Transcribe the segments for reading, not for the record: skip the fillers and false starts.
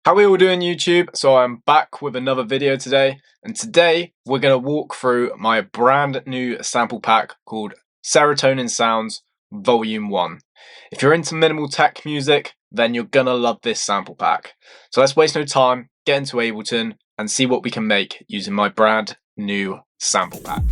How are we all doing, YouTube? So I'm back with another video today, and today we're going to walk through my brand new sample pack called Serotonin Sounds Volume 1. If you're into minimal tech music, then you're going to love this sample pack. So let's waste no time, get into Ableton, and see what we can make using my brand new sample pack.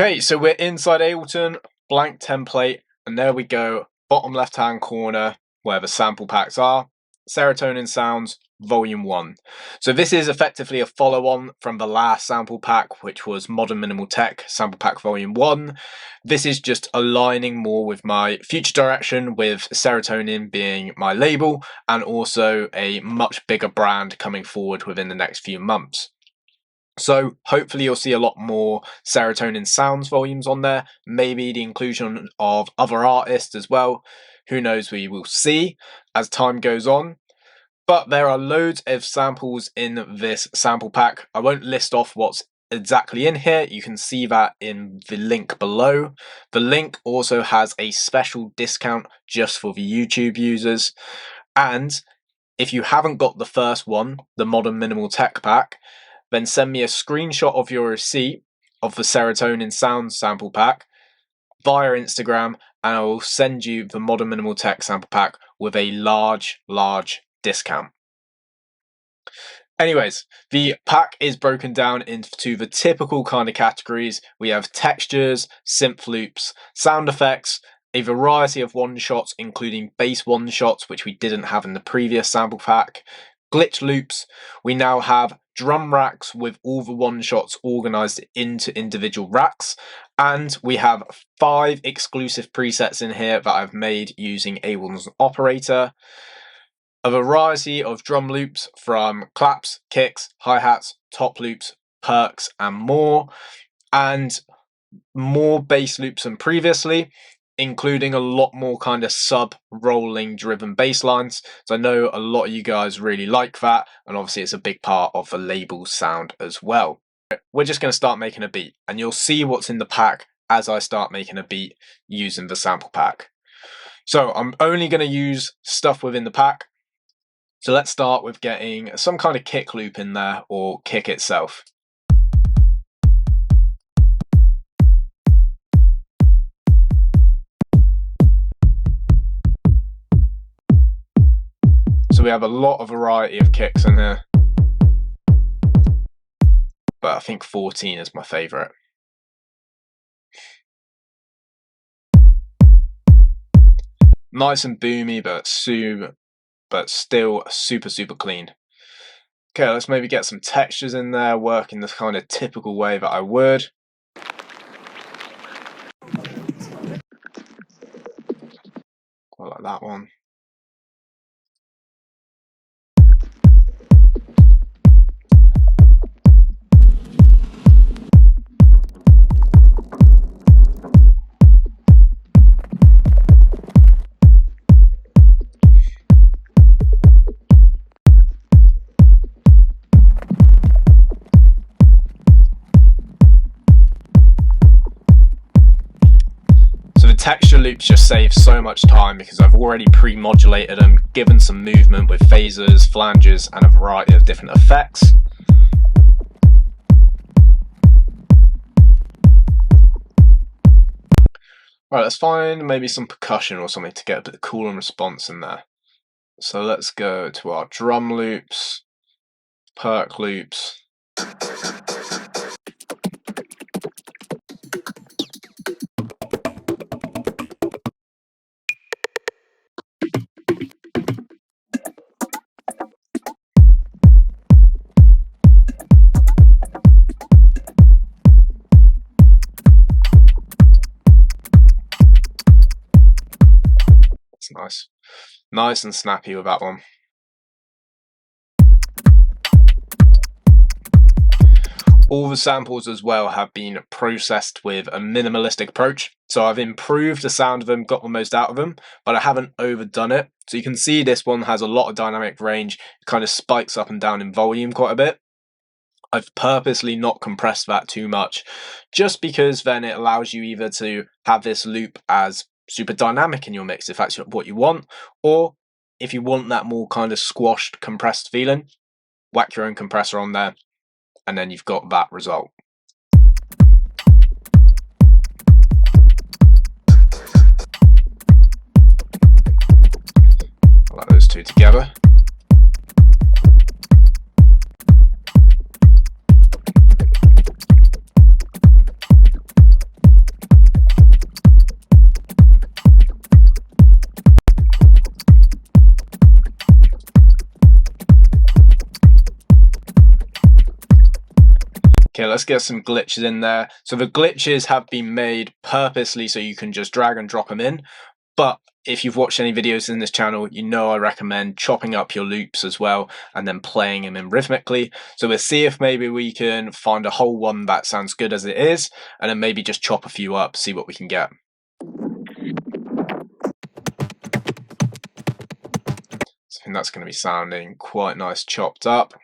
Okay, so we're inside Ableton, blank template, and there we go, bottom left hand corner where the sample packs are, Serotonin Sounds Volume 1. So this is effectively a follow-on from the last sample pack, which was Modern Minimal Tech Sample Pack Volume 1. This is just aligning more with my future direction, with Serotonin being my label, and also a much bigger brand coming forward within the next few months. So hopefully you'll see a lot more Serotonin Sounds volumes on there, maybe the inclusion of other artists as well. Who knows, we will see as time goes on. But there are loads of samples in this sample pack. I won't list off what's exactly in here. You can see that in the link below. The link also has a special discount just for the YouTube users. And if you haven't got the first one, the Modern Minimal Tech pack, then send me a screenshot of your receipt of the Serotonin Sounds sample pack via Instagram, and I will send you the Modern Minimal Tech sample pack with a large discount. Anyways, the pack is broken down into the typical kind of categories. We have textures, synth loops, sound effects, a variety of one-shots including bass one-shots, which we didn't have in the previous sample pack, glitch loops. We now have drum racks with all the one-shots organized into individual racks, and we have 5 exclusive presets in here that I've made using Ableton's operator. A variety of drum loops from claps, kicks, hi-hats, top loops, perks, and more bass loops than previously, including a lot more kind of sub-rolling driven bass lines. So I know a lot of you guys really like that, and obviously it's a big part of the label's sound as well. We're just going to start making a beat, and you'll see what's in the pack as I start making a beat using the sample pack. So I'm only going to use stuff within the pack. So let's start with getting some kind of kick loop in there, or kick itself. So we have a lot of variety of kicks in here, but I think 14 is my favourite. Nice and boomy, but still super clean. Okay, let's maybe get some textures in there, work in the kind of typical way that I would. Quite like that one. Texture loops just save so much time because I've already pre-modulated them, given some movement with phasers, flanges, and a variety of different effects. Right, let's find maybe some percussion or something to get a bit of cool and response in there. So let's go to our drum loops, perk loops. Nice and snappy with that one. All the samples as well have been processed with a minimalistic approach. So I've improved the sound of them, got the most out of them, but I haven't overdone it. So you can see this one has a lot of dynamic range. It kind of spikes up and down in volume quite a bit. I've purposely not compressed that too much, just because then it allows you either to have this loop as super dynamic in your mix if that's what you want, or if you want that more kind of squashed, compressed feeling, whack your own compressor on there, and then you've got that result. I like those two together. Okay, let's get some glitches in there. So the glitches have been made purposely so you can just drag and drop them in. But if you've watched any videos in this channel, you know I recommend chopping up your loops as well and then playing them in rhythmically. So we'll see if maybe we can find a whole one that sounds good as it is, and then maybe just chop a few up, see what we can get. So I think that's going to be sounding quite nice chopped up.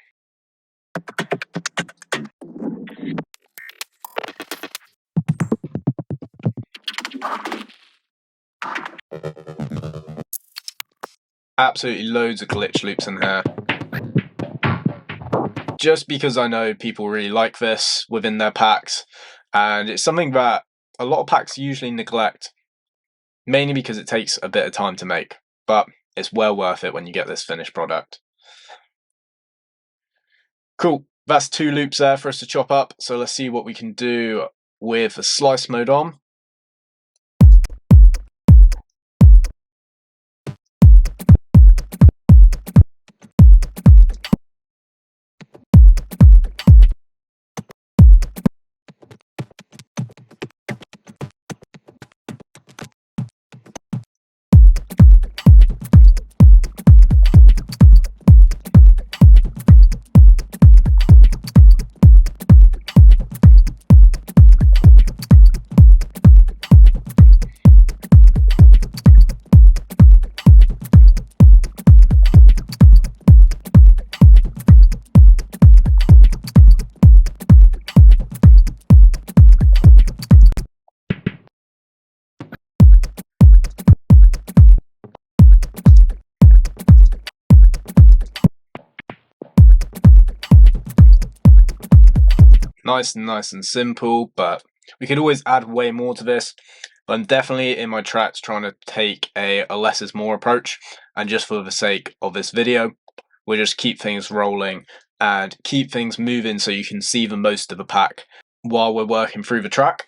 Absolutely loads of glitch loops in here. Just because I know people really like this within their packs, and it's something that a lot of packs usually neglect, mainly because it takes a bit of time to make, but it's well worth it when you get this finished product. Cool, that's 2 loops there for us to chop up, so let's see what we can do with the slice mode on. Nice and simple, but we could always add way more to this. But I'm definitely in my tracks trying to take a less is more approach, and just for the sake of this video, we'll just keep things rolling and keep things moving so you can see the most of the pack while we're working through the track.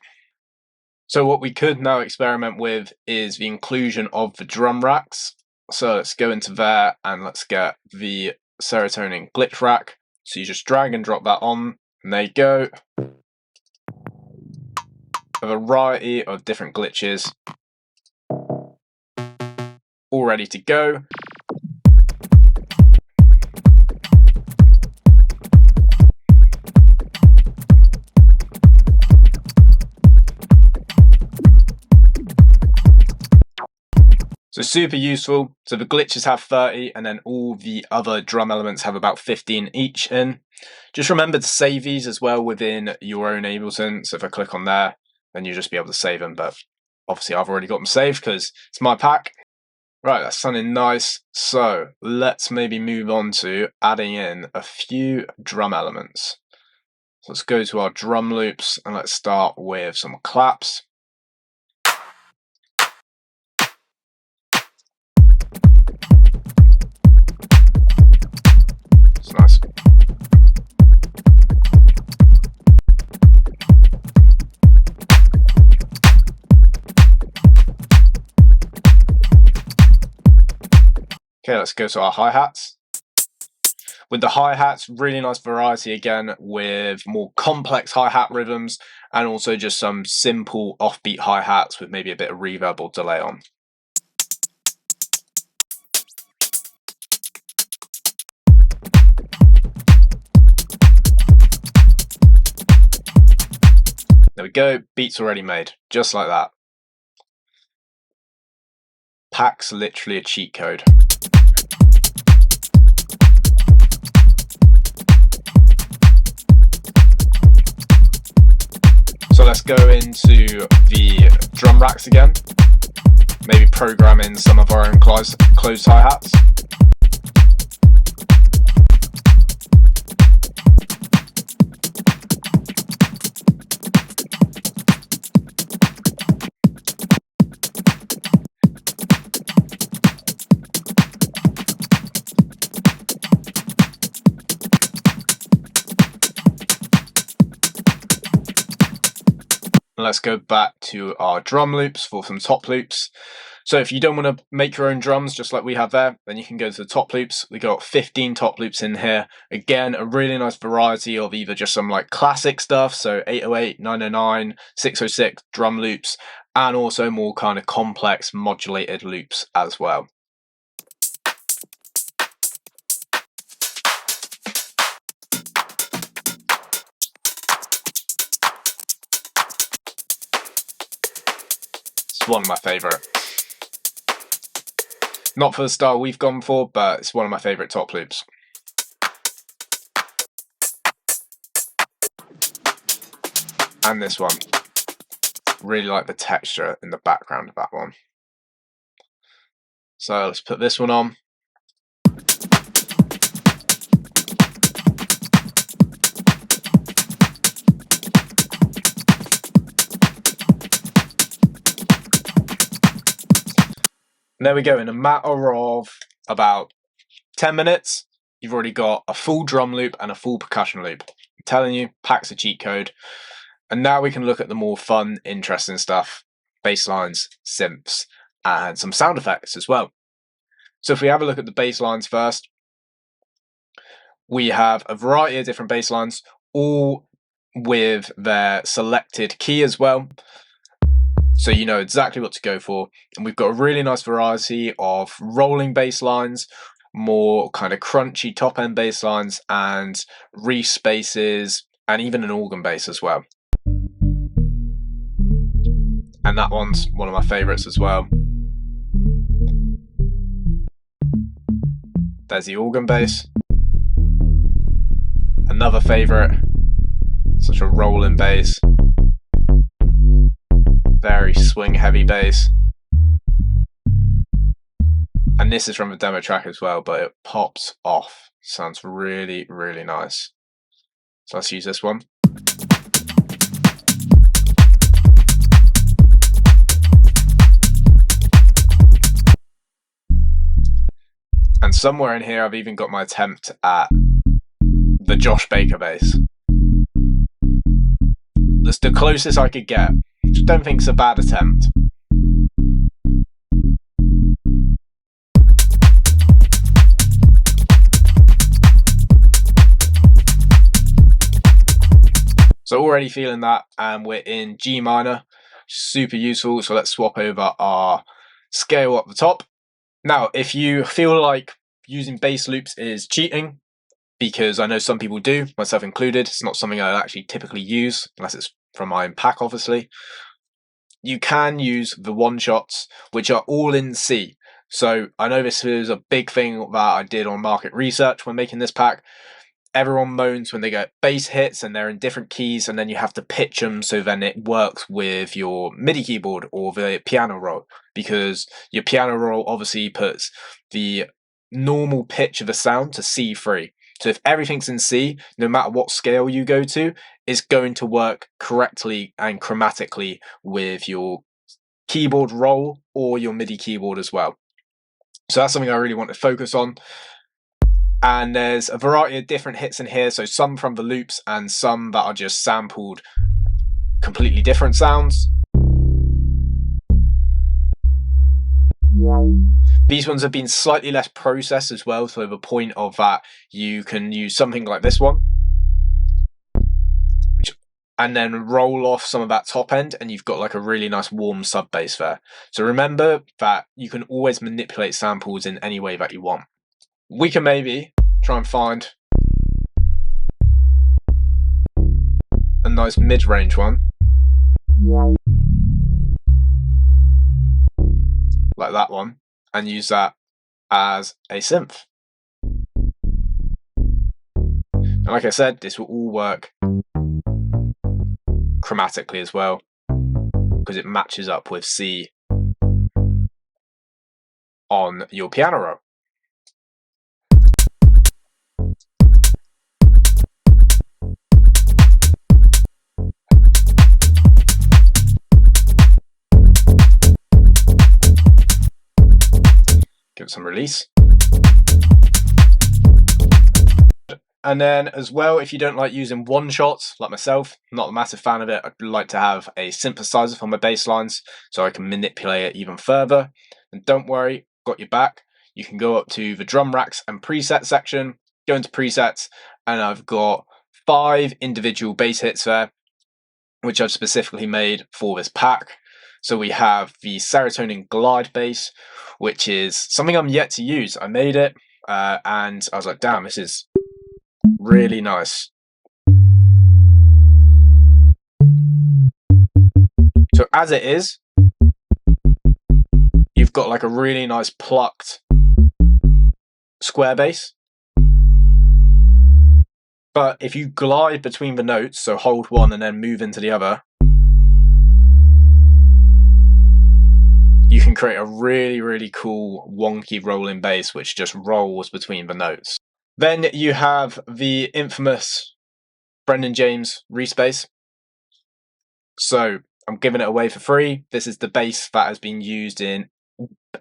So what we could now experiment with is the inclusion of the drum racks. So let's go into there and let's get the serotonin glitch rack. So you just drag and drop that on, and there you go. A variety of different glitches all ready to go. So super useful. So the glitches have 30 and then all the other drum elements have about 15 each in. Just remember to save these as well within your own Ableton. So if I click on there, then you'll just be able to save them. But obviously I've already got them saved because it's my pack. Right, that's sounding nice. So let's maybe move on to adding in a few drum elements. So let's go to our drum loops and let's start with some claps. It's nice. Okay, let's go to our hi-hats. With the hi-hats, really nice variety again with more complex hi-hat rhythms and also just some simple offbeat hi-hats with maybe a bit of reverb or delay on. There we go, beats already made, just like that. Pack's literally a cheat code. let's go into the drum racks again. Maybe program in some of our own closed hi-hats. Let's go back to our drum loops for some top loops. So if you don't want to make your own drums just like we have there, then you can go to the top loops. We got 15 top loops in here. Again, a really nice variety of either just some like classic stuff, so 808, 909, 606 drum loops, and also more kind of complex modulated loops as well. It's one of my favourite. Not for the style we've gone for, but it's one of my favourite top loops. And this one. Really like the texture in the background of that one. So let's put this one on. And there we go, in a matter of about 10 minutes, you've already got a full drum loop and a full percussion loop. I'm telling you, packs a cheat code. And now we can look at the more fun, interesting stuff, bass lines, synths, and some sound effects as well. So if we have a look at the bass lines first, we have a variety of different bass lines, all with their selected key as well. So you know exactly what to go for. And we've got a really nice variety of rolling bass lines, more kind of crunchy top end bass lines, and reef basses, and even an organ bass as well. And that one's one of my favorites as well. There's the organ bass. Another favorite, such a rolling bass. Very swing heavy bass. And this is from a demo track as well, but it pops off. Sounds really, really nice. So let's use this one. And somewhere in here I've even got my attempt at the Josh Baker bass. That's the closest I could get. Which I don't think it's a bad attempt. So already feeling that, and we're in G minor, super useful. So let's swap over our scale up the top. Now, if you feel like using bass loops is cheating, because I know some people do, myself included, it's not something I actually typically use, unless it's from my own pack, obviously. You can use the one-shots, which are all in C. So I know this is a big thing that I did on market research when making this pack. Everyone moans when they get bass hits and they're in different keys, and then you have to pitch them so then it works with your MIDI keyboard or the piano roll, because your piano roll obviously puts the normal pitch of the sound to C3. So if everything's in C, no matter what scale you go to, it's going to work correctly and chromatically with your keyboard roll or your MIDI keyboard as well. So that's something I really want to focus on. And there's a variety of different hits in here, so some from the loops and some that are just sampled completely different sounds. These ones have been slightly less processed as well, so the point of that, you can use something like this one, and then roll off some of that top end, and you've got like a really nice warm sub bass there. So remember that you can always manipulate samples in any way that you want. We can maybe try and find a nice mid-range one, like that one, and use that as a synth. And like I said, this will all work chromatically as well, because it matches up with C on your piano roll. Give it some release. And then as well, if you don't like using one shots like myself, not a massive fan of it, I'd like to have a synthesizer for my bass lines so I can manipulate it even further. And don't worry, got your back. You can go up to the drum racks and preset section, go into presets, and I've got 5 individual bass hits there, which I've specifically made for this pack. So we have the Serotonin Glide bass, which is something I'm yet to use. I made it, and I was like, damn, this is really nice. So as it is, you've got like a really nice plucked square bass. But if you glide between the notes, so hold one and then move into the other, you can create a really, really cool wonky rolling bass which just rolls between the notes. Then you have the infamous Brendan James Reese bass. So I'm giving it away for free. This is the bass that has been used in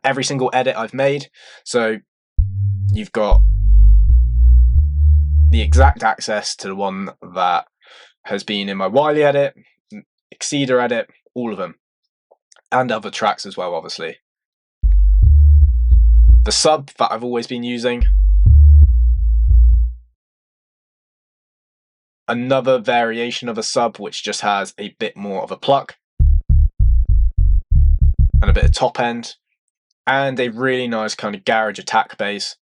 every single edit I've made. So you've got the exact access to the one that has been in my Wiley edit, Exceeder edit, all of them. And other tracks as well, obviously. The sub that I've always been using. Another variation of a sub which just has a bit more of a pluck and a bit of top end, and a really nice kind of garage attack bass,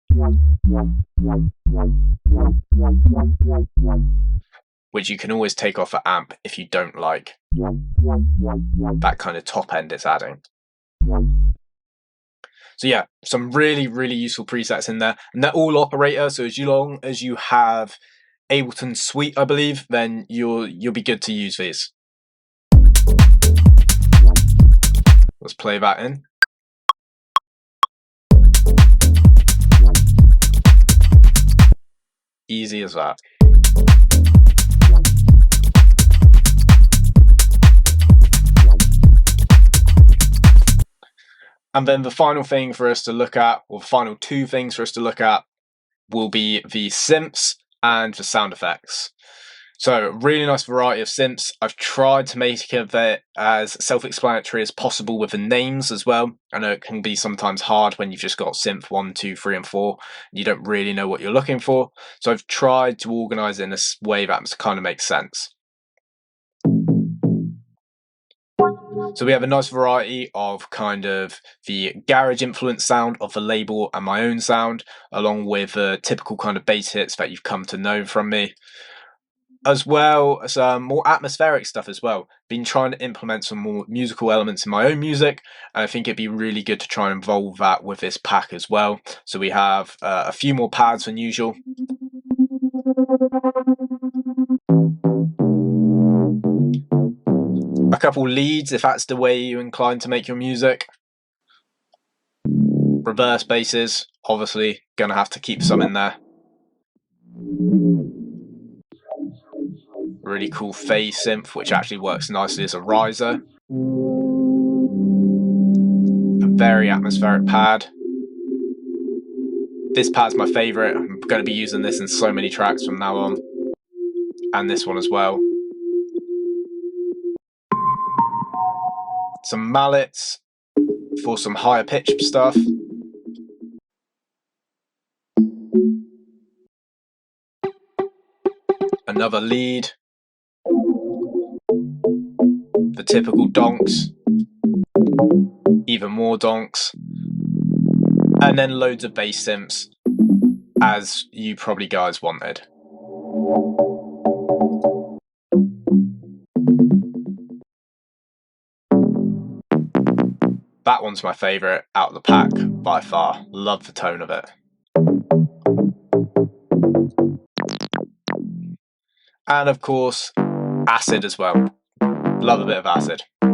which you can always take off an amp if you don't like that kind of top end it's adding. So yeah, some really, really useful presets in there, and they're all operator, so as long as you have Ableton Suite, I believe, then you'll be good to use these. Let's play that in. Easy as that. And then the final thing for us to look at, or the final 2 things for us to look at, will be the synths and the sound effects. So really nice variety of synths. I've tried to make it as self-explanatory as possible with the names as well. I know it can be sometimes hard when you've just got synth 1, 2, 3 and 4. You don't really know what you're looking for. So I've tried to organise it in a way that kind of makes sense. So we have a nice variety of kind of the garage influence sound of the label and my own sound, along with the typical kind of bass hits that you've come to know from me, as well as more atmospheric stuff as well. Been trying to implement some more musical elements in my own music, and I think it'd be really good to try and involve that with this pack as well. So we have a few more pads than usual. A couple leads if that's the way you're inclined to make your music. Reverse basses, obviously gonna have to keep some in there. Really cool phase synth which actually works nicely as a riser. A very atmospheric pad. This pad's my favourite. I'm going to be using this in so many tracks from now on, and this one as well. Some mallets for some higher pitched stuff. Another lead. The typical donks. Even more donks. And then loads of bass synths, as you probably guys wanted. That one's my favourite out of the pack by far. Love the tone of it. And of course, acid as well. Love a bit of acid. So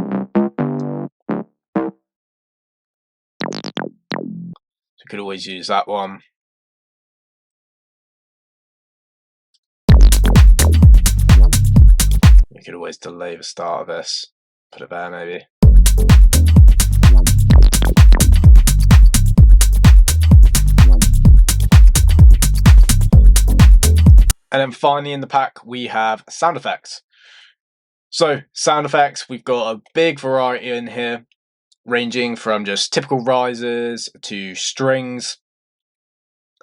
could always use that one. You could always delay the start of this. Put it there maybe. And then finally in the pack we have sound effects. So sound effects, we've got a big variety in here, ranging from just typical risers to strings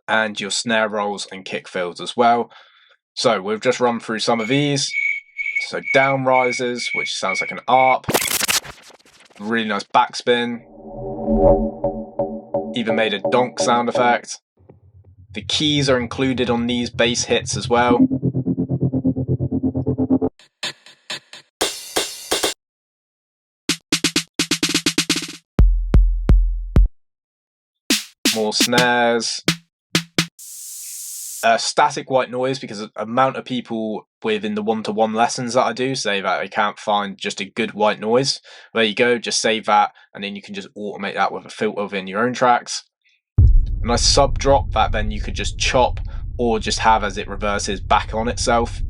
and your snare rolls and kick fills as well. So we've just run through some of these. So down risers, which sounds like an ARP, really nice backspin, even made a donk sound effect. The keys are included on these bass hits as well. More snares. Static white noise, because the amount of people within the one-to-one lessons that I do say that they can't find just a good white noise. There you go, just save that, and then you can just automate that with a filter within your own tracks. A nice sub drop that then you could just chop or just have as it reverses back on itself.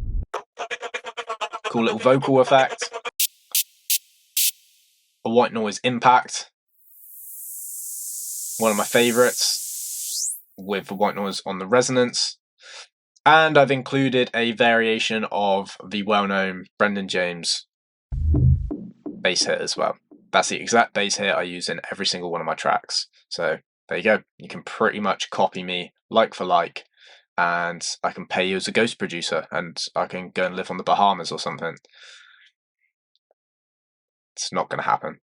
Cool little vocal effect. A white noise impact. One of my favourites, with the white noise on the resonance. And I've included a variation of the well-known Brendan James bass hit as well. That's the exact bass hit I use in every single one of my tracks. So there you go. You can pretty much copy me like for like, and I can pay you as a ghost producer, and I can go and live on the Bahamas or something. It's not going to happen.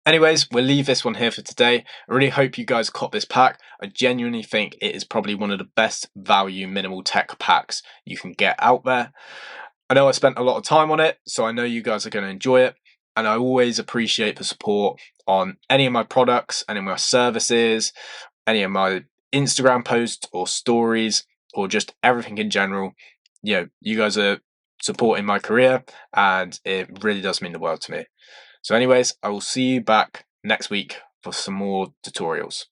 Anyways, we'll leave this one here for today. I really hope you guys caught this pack. I genuinely think it is probably one of the best value minimal tech packs you can get out there. I know I spent a lot of time on it, so I know you guys are going to enjoy it. And I always appreciate the support on any of my products, any of my services, any of my Instagram posts or stories, or just everything in general. You know, you guys are supporting my career, and it really does mean the world to me. So anyways, I will see you back next week for some more tutorials.